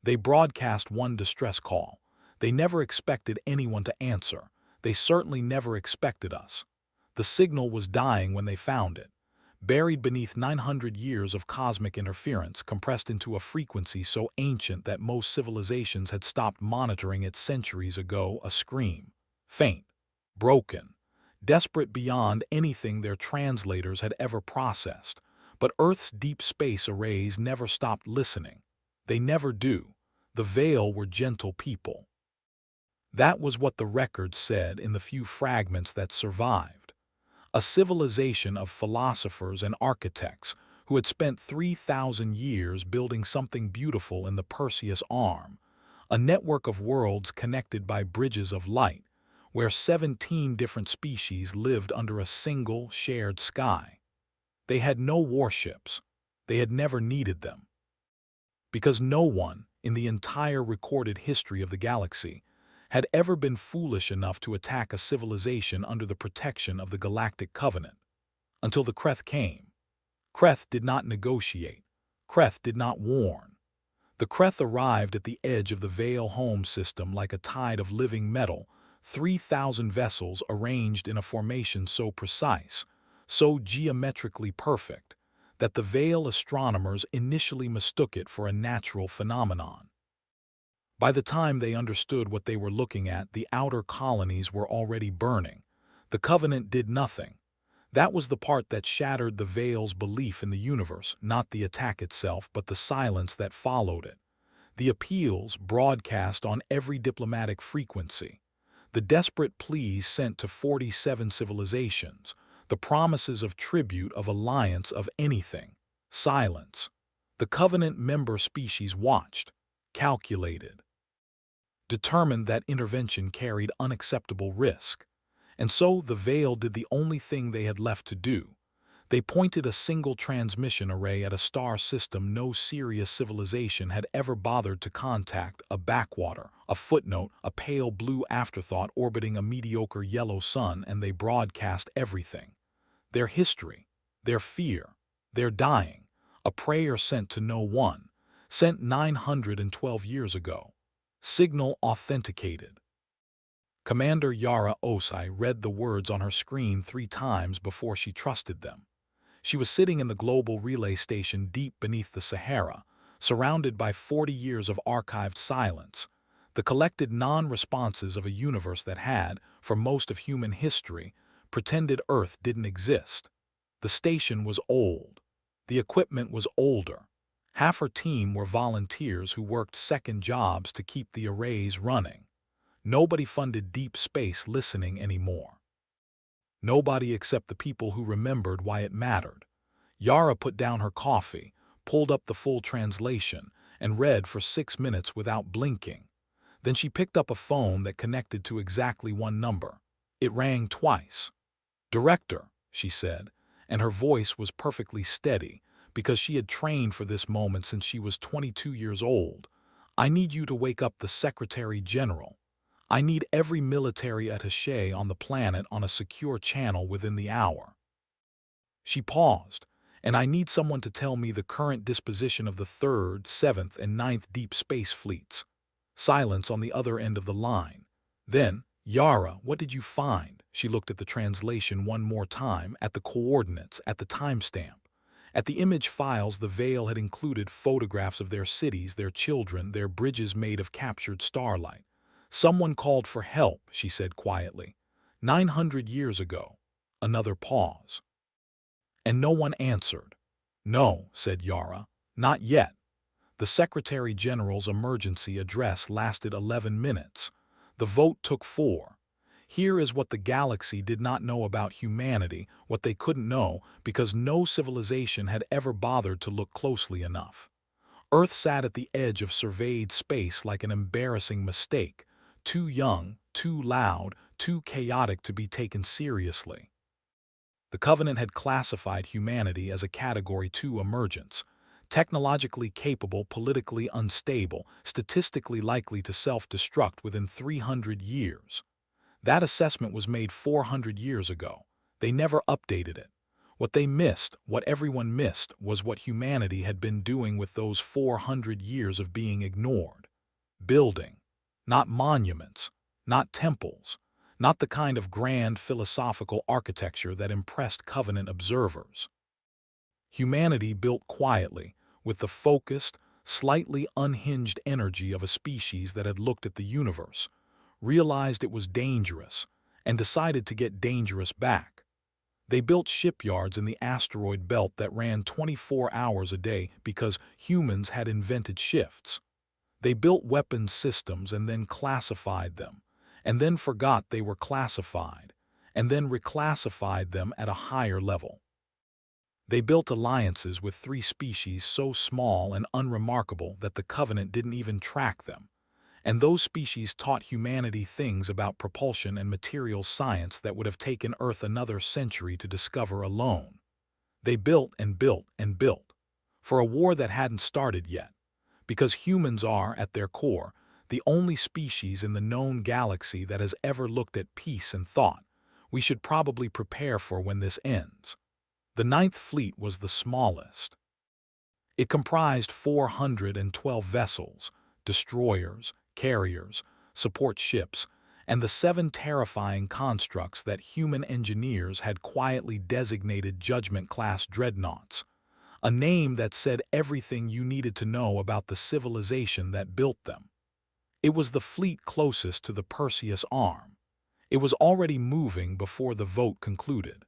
They broadcast one distress call. They never expected anyone to answer. They certainly never expected us. The signal was dying when they found it, buried beneath 900 years of cosmic interference, compressed into a frequency so ancient that most civilizations had stopped monitoring it centuries ago. A scream, faint, broken, desperate beyond anything their translators had ever processed. But Earth's deep space arrays never stopped listening. They never do. The Veil were gentle people. That was what the records said in the few fragments that survived. A civilization of philosophers and architects who had spent 3,000 years building something beautiful in the Perseus Arm, a network of worlds connected by bridges of light, where 17 different species lived under a single shared sky. They had no warships. They had never needed them. Because no one, in the entire recorded history of the galaxy, had ever been foolish enough to attack a civilization under the protection of the Galactic Covenant. Until the Kreth came. Kreth did not negotiate. Kreth did not warn. The Kreth arrived at the edge of the Veil home system like a tide of living metal, 3,000 vessels arranged in a formation so precise, so geometrically perfect, that the Veil astronomers initially mistook it for a natural phenomenon. By the time they understood what they were looking at, the outer colonies were already burning. The Covenant did nothing. That was the part that shattered the Veil's belief in the universe, not the attack itself, but the silence that followed it. The appeals broadcast on every diplomatic frequency. The desperate pleas sent to 47 civilizations. The promises of tribute, of alliance, of anything. Silence. The Covenant member species watched, calculated, determined that intervention carried unacceptable risk. And so the Veil did the only thing they had left to do. They pointed a single transmission array at a star system no serious civilization had ever bothered to contact, a backwater, a footnote, a pale blue afterthought orbiting a mediocre yellow sun, and they broadcast everything. Their history, their fear, their dying, a prayer sent to no one, sent 912 years ago. Signal authenticated. Commander Yara Osai read the words on her screen 3 times before she trusted them. She was sitting in the global relay station deep beneath the Sahara, surrounded by 40 years of archived silence, the collected non-responses of a universe that had, for most of human history, pretended Earth didn't exist. The station was old. The equipment was older. Half her team were volunteers who worked second jobs to keep the arrays running. Nobody funded deep space listening anymore. Nobody except the people who remembered why it mattered. Yara put down her coffee, pulled up the full translation, and read for 6 minutes without blinking. Then she picked up a phone that connected to exactly one number. It rang twice. "Director," she said, and her voice was perfectly steady, because she had trained for this moment since she was 22 years old. "I need you to wake up the Secretary General. I need every military attaché on the planet on a secure channel within the hour." She paused, "And I need someone to tell me the current disposition of the 3rd, 7th, and 9th Deep Space Fleets." Silence on the other end of the line. Then, "Yara, what did you find?" She looked at the translation one more time, at the coordinates, at the timestamp. At the image files, the Veil had included photographs of their cities, their children, their bridges made of captured starlight. "Someone called for help," she said quietly. 900 years ago." Another pause. "And no one answered." "No," said Yara. "Not yet." The Secretary General's emergency address lasted 11 minutes. The vote took 4. Here is what the galaxy did not know about humanity, what they couldn't know, because no civilization had ever bothered to look closely enough. Earth sat at the edge of surveyed space like an embarrassing mistake, too young, too loud, too chaotic to be taken seriously. The Covenant had classified humanity as a Category 2 emergence, technologically capable, politically unstable, statistically likely to self-destruct within 300 years. That assessment was made 400 years ago. They never updated it. What they missed, what everyone missed, was what humanity had been doing with those 400 years of being ignored. Building. Not monuments, not temples, not the kind of grand philosophical architecture that impressed Covenant observers. Humanity built quietly, with the focused, slightly unhinged energy of a species that had looked at the universe, realized it was dangerous, and decided to get dangerous back. They built shipyards in the asteroid belt that ran 24 hours a day because humans had invented shifts. They built weapons systems and then classified them, and then forgot they were classified, and then reclassified them at a higher level. They built alliances with 3 species so small and unremarkable that the Covenant didn't even track them, and those species taught humanity things about propulsion and materials science that would have taken Earth another century to discover alone. They built and built and built, for a war that hadn't started yet, because humans are, at their core, the only species in the known galaxy that has ever looked at peace and thought, we should probably prepare for when this ends. The Ninth Fleet was the smallest. It comprised 412 vessels, destroyers, carriers, support ships, and the 7 terrifying constructs that human engineers had quietly designated Judgment-class dreadnoughts, a name that said everything you needed to know about the civilization that built them. It was the fleet closest to the Perseus arm. It was already moving before the vote concluded.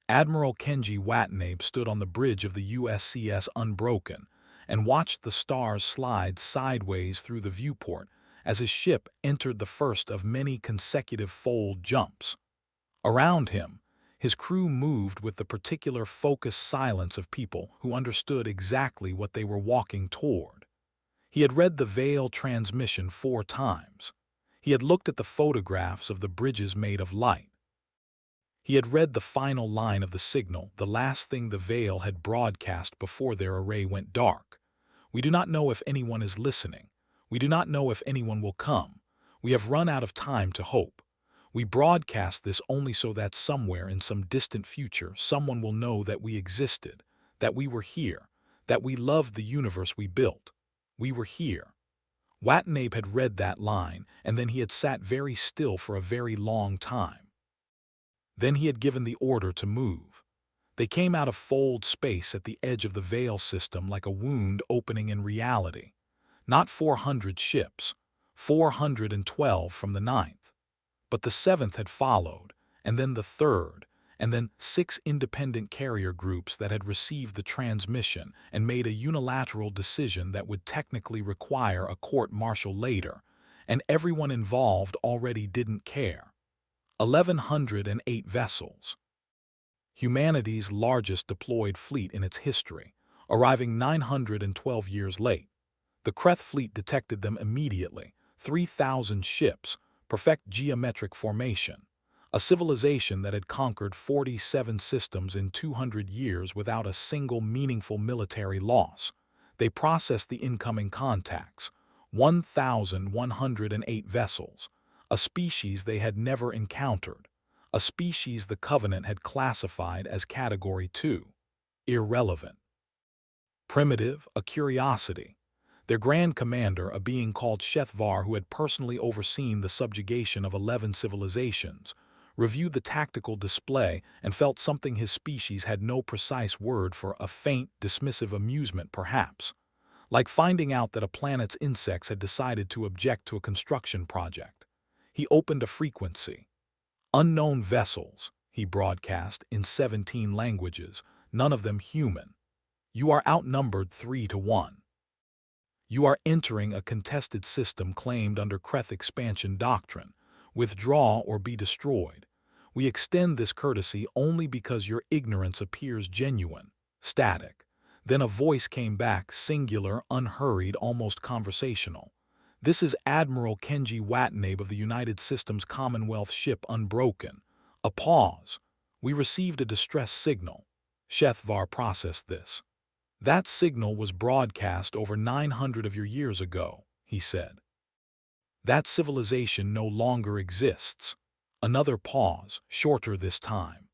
Admiral Kenji Watanabe stood on the bridge of the USCS Unbroken and watched the stars slide sideways through the viewport as his ship entered the first of many consecutive fold jumps. Around him, his crew moved with the particular focused silence of people who understood exactly what they were walking toward. He had read the Veil transmission 4 times. He had looked at the photographs of the bridges made of light. He had read the final line of the signal, the last thing the Veil had broadcast before their array went dark. We do not know if anyone is listening. We do not know if anyone will come. We have run out of time to hope. We broadcast this only so that somewhere in some distant future someone will know that we existed, that we were here, that we loved the universe we built. We were here. Watanabe had read that line, and then he had sat very still for a very long time. Then he had given the order to move. They came out of fold space at the edge of the Veil system like a wound opening in reality. Not 400 ships, 412 from the 9th. But the 7th had followed, and then the 3rd, and then 6 independent carrier groups that had received the transmission and made a unilateral decision that would technically require a court-martial later, and everyone involved already didn't care. 1,108 vessels. Humanity's largest deployed fleet in its history, arriving 912 years late. The Kreth fleet detected them immediately, 3,000 ships, perfect geometric formation, a civilization that had conquered 47 systems in 200 years without a single meaningful military loss. They processed the incoming contacts, 1,108 vessels, a species they had never encountered, a species the Covenant had classified as Category 2, irrelevant. Primitive, a curiosity. Their Grand Commander, a being called Shethvar who had personally overseen the subjugation of 11 civilizations, reviewed the tactical display and felt something his species had no precise word for, a faint, dismissive amusement perhaps, like finding out that a planet's insects had decided to object to a construction project. He opened a frequency. Unknown vessels, he broadcast in 17 languages, none of them human. You are outnumbered 3-1. You are entering a contested system claimed under Kreth expansion doctrine. Withdraw or be destroyed. We extend this courtesy only because your ignorance appears genuine. Static. Then a voice came back, singular, unhurried, almost conversational. This is Admiral Kenji Watanabe of the United Systems Commonwealth ship Unbroken. A pause. We received a distress signal. Shethvar processed this. That signal was broadcast over 900 of your years ago, he said. That civilization no longer exists. Another pause, shorter this time.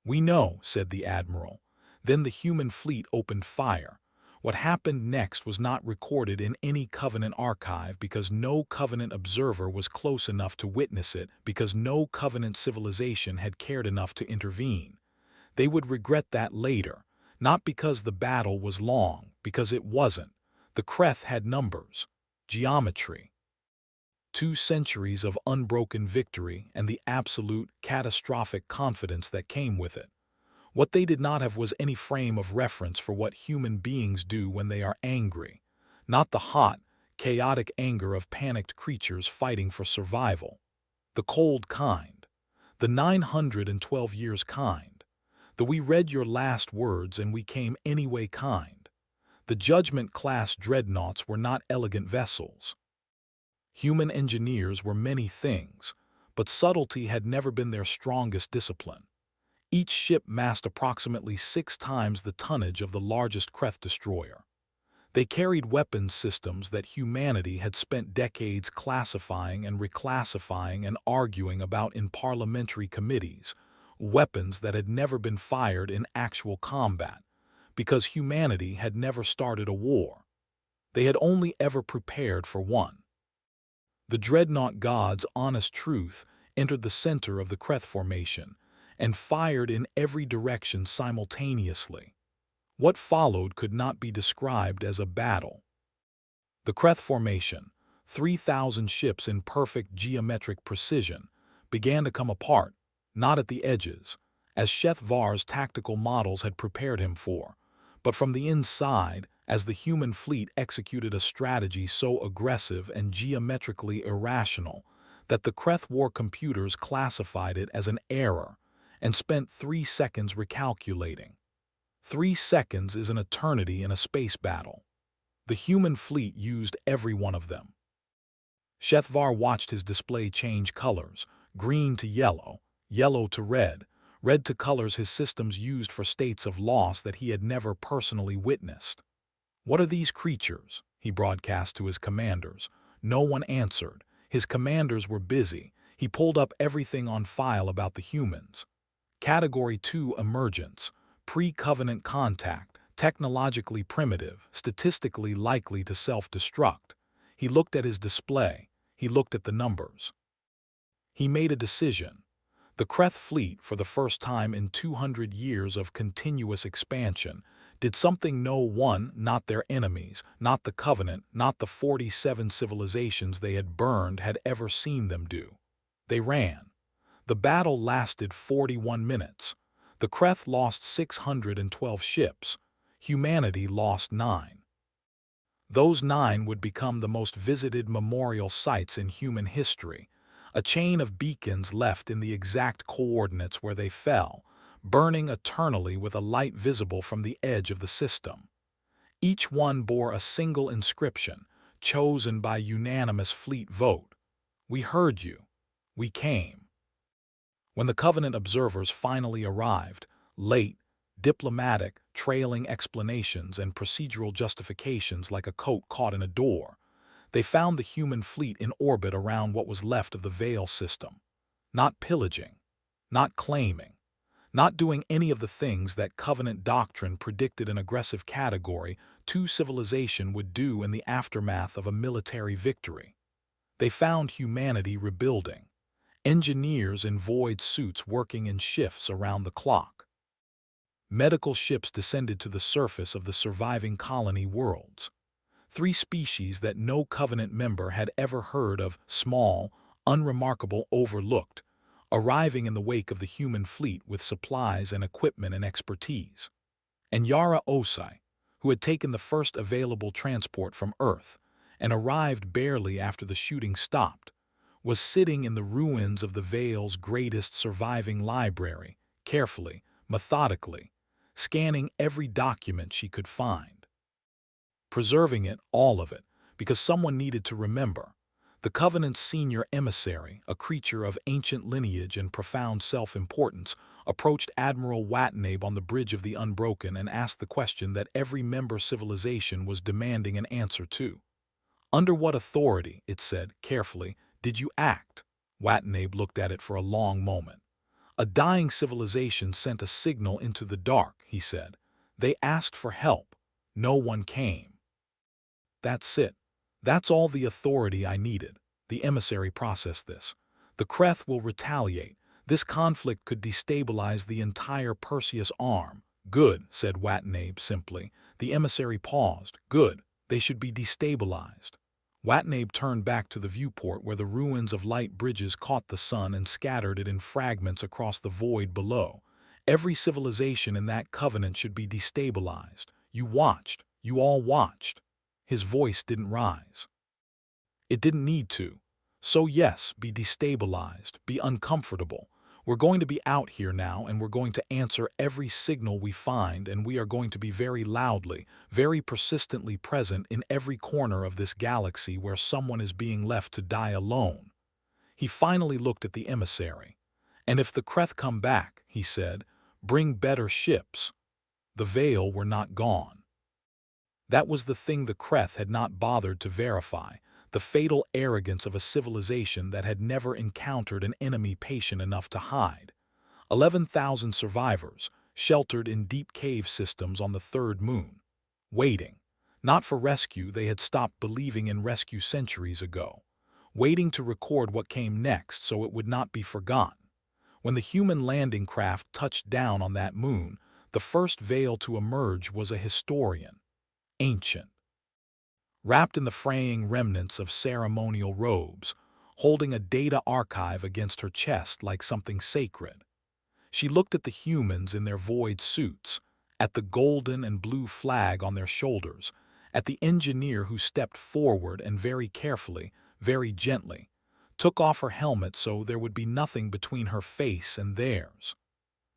"We know," said the admiral. Then the human fleet opened fire. What happened next was not recorded in any Covenant archive because no Covenant observer was close enough to witness it, because no Covenant civilization had cared enough to intervene. They would regret that later, not because the battle was long, because it wasn't. The Kreth had numbers, geometry, 2 centuries of unbroken victory, and the absolute, catastrophic confidence that came with it. What they did not have was any frame of reference for what human beings do when they are angry, not the hot, chaotic anger of panicked creatures fighting for survival. The cold kind, the 912 years kind, the "we read your last words and we came anyway" kind. The Judgment-class dreadnoughts were not elegant vessels. Human engineers were many things, but subtlety had never been their strongest discipline. Each ship massed approximately 6 times the tonnage of the largest Kreth destroyer. They carried weapons systems that humanity had spent decades classifying and reclassifying and arguing about in parliamentary committees, weapons that had never been fired in actual combat, because humanity had never started a war. They had only ever prepared for one. The dreadnought god's honest truth entered the center of the Kreth formation and fired in every direction simultaneously. What followed could not be described as a battle. The Kreth formation, 3,000 ships in perfect geometric precision, began to come apart, not at the edges, as HFY's tactical models had prepared him for, but from the inside, as the human fleet executed a strategy so aggressive and geometrically irrational that the Kreth war computers classified it as an error and spent 3 seconds recalculating. 3 seconds is an eternity in a space battle. The human fleet used every one of them. HFY watched his display change colors, green to yellow, yellow to red, red to colors his systems used for states of loss that he had never personally witnessed. "What are these creatures?" he broadcast to his commanders. No one answered. His commanders were busy. He pulled up everything on file about the humans. Category 2 emergence, pre-Covenant contact, technologically primitive, statistically likely to self-destruct. He looked at his display. He looked at the numbers. He made a decision. The Kreth fleet, for the first time in 200 years of continuous expansion, did something no one, not their enemies, not the Covenant, not the 47 civilizations they had burned, had ever seen them do. They ran. The battle lasted 41 minutes. The Kreth lost 612 ships. Humanity lost 9. Those 9 would become the most visited memorial sites in human history, a chain of beacons left in the exact coordinates where they fell, burning eternally with a light visible from the edge of the system. Each one bore a single inscription, chosen by unanimous fleet vote. "We heard you. We came." When the Covenant observers finally arrived, late, diplomatic, trailing explanations and procedural justifications like a coat caught in a door, they found the human fleet in orbit around what was left of the Veil system. Not pillaging, not claiming, not doing any of the things that Covenant doctrine predicted an aggressive Category 2 civilization would do in the aftermath of a military victory. They found humanity rebuilding. Engineers in void suits working in shifts around the clock. Medical ships descended to the surface of the surviving colony worlds. 3 species that no Covenant member had ever heard of, small, unremarkable, overlooked, arriving in the wake of the human fleet with supplies and equipment and expertise. And Yara Osai, who had taken the first available transport from Earth and arrived barely after the shooting stopped, was sitting in the ruins of the Veil's greatest surviving library, carefully, methodically, scanning every document she could find. Preserving it, all of it, because someone needed to remember. The Covenant's senior emissary, a creature of ancient lineage and profound self-importance, approached Admiral Watanabe on the bridge of the Unbroken and asked the question that every member civilization was demanding an answer to. "Under what authority," it said, carefully, "did you act?" Watanabe looked at it for a long moment. A dying civilization sent a signal into the dark, he said. They asked for help. No one came. That's it. That's all the authority I needed. The emissary processed this. The Kreth will retaliate. This conflict could destabilize the entire Perseus arm. Good, said Watanabe simply. The emissary paused. Good. They should be destabilized. Watanabe turned back to the viewport where the ruins of light bridges caught the sun and scattered it in fragments across the void below. Every civilization in that covenant should be destabilized. You watched. You all watched. His voice didn't rise. It didn't need to. So yes, be destabilized, be uncomfortable. We're going to be out here now and we're going to answer every signal we find, and we are going to be very loudly, very persistently present in every corner of this galaxy where someone is being left to die alone. He finally looked at the emissary. And if the Kreth come back, he said, bring better ships. The Veil were not gone. That was the thing the Kreth had not bothered to verify, the fatal arrogance of a civilization that had never encountered an enemy patient enough to hide. 11,000 survivors, sheltered in deep cave systems on the third moon. Waiting. Not for rescue, they had stopped believing in rescue centuries ago. Waiting to record what came next so it would not be forgotten. When the human landing craft touched down on that moon, the first Veil to emerge was a historian. Ancient. Wrapped in the fraying remnants of ceremonial robes, holding a data archive against her chest like something sacred. She looked at the humans in their void suits, at the golden and blue flag on their shoulders, at the engineer who stepped forward and very carefully, very gently, took off her helmet so there would be nothing between her face and theirs.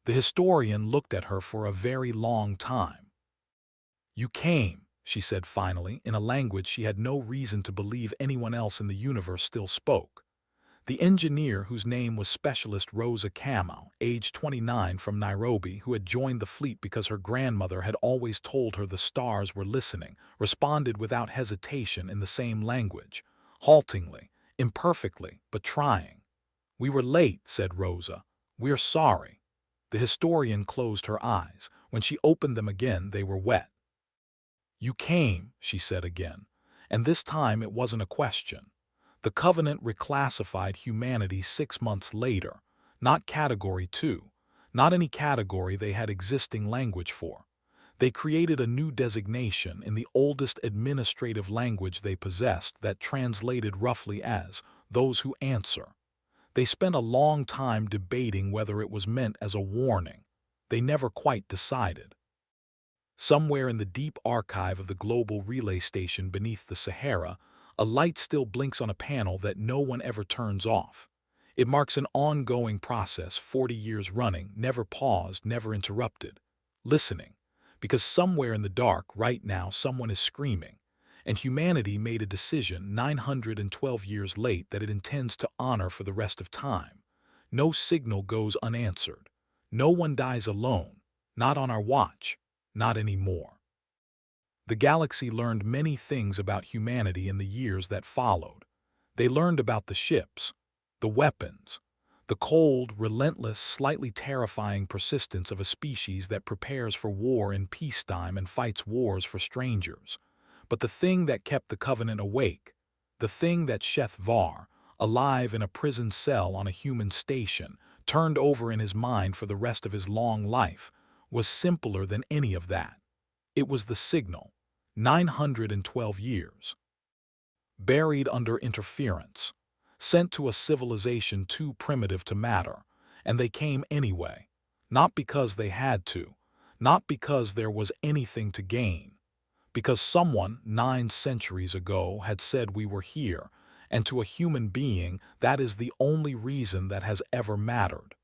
The historian looked at her for a very long time. You came, she said finally, in a language she had no reason to believe anyone else in the universe still spoke. The engineer, whose name was Specialist Rosa Camo, age 29, from Nairobi, who had joined the fleet because her grandmother had always told her the stars were listening, responded without hesitation in the same language, haltingly, imperfectly, but trying. We were late, said Rosa. We're sorry. The historian closed her eyes. When she opened them again, they were wet. You came, she said again, and this time it wasn't a question. The Covenant reclassified humanity 6 months later, not Category 2, not any category they had existing language for. They created a new designation in the oldest administrative language they possessed that translated roughly as those who answer. They spent a long time debating whether it was meant as a warning. They never quite decided. Somewhere in the deep archive of the global relay station beneath the Sahara, a light still blinks on a panel that no one ever turns off. It marks an ongoing process, 40 years running, never paused, never interrupted. Listening. Because somewhere in the dark, right now, someone is screaming. And humanity made a decision 912 years late that it intends to honor for the rest of time. No signal goes unanswered. No one dies alone. Not on our watch. Not anymore. The galaxy learned many things about humanity in the years that followed. They learned about the ships, the weapons, the cold, relentless, slightly terrifying persistence of a species that prepares for war in peacetime and fights wars for strangers. But the thing that kept the Covenant awake, the thing that Sheth Var, alive in a prison cell on a human station, turned over in his mind for the rest of his long life, was simpler than any of that. It was the signal. 912 years. Buried under interference. Sent to a civilization too primitive to matter. And they came anyway. Not because they had to. Not because there was anything to gain. Because someone 9 centuries ago had said we were here, and to a human being that is the only reason that has ever mattered.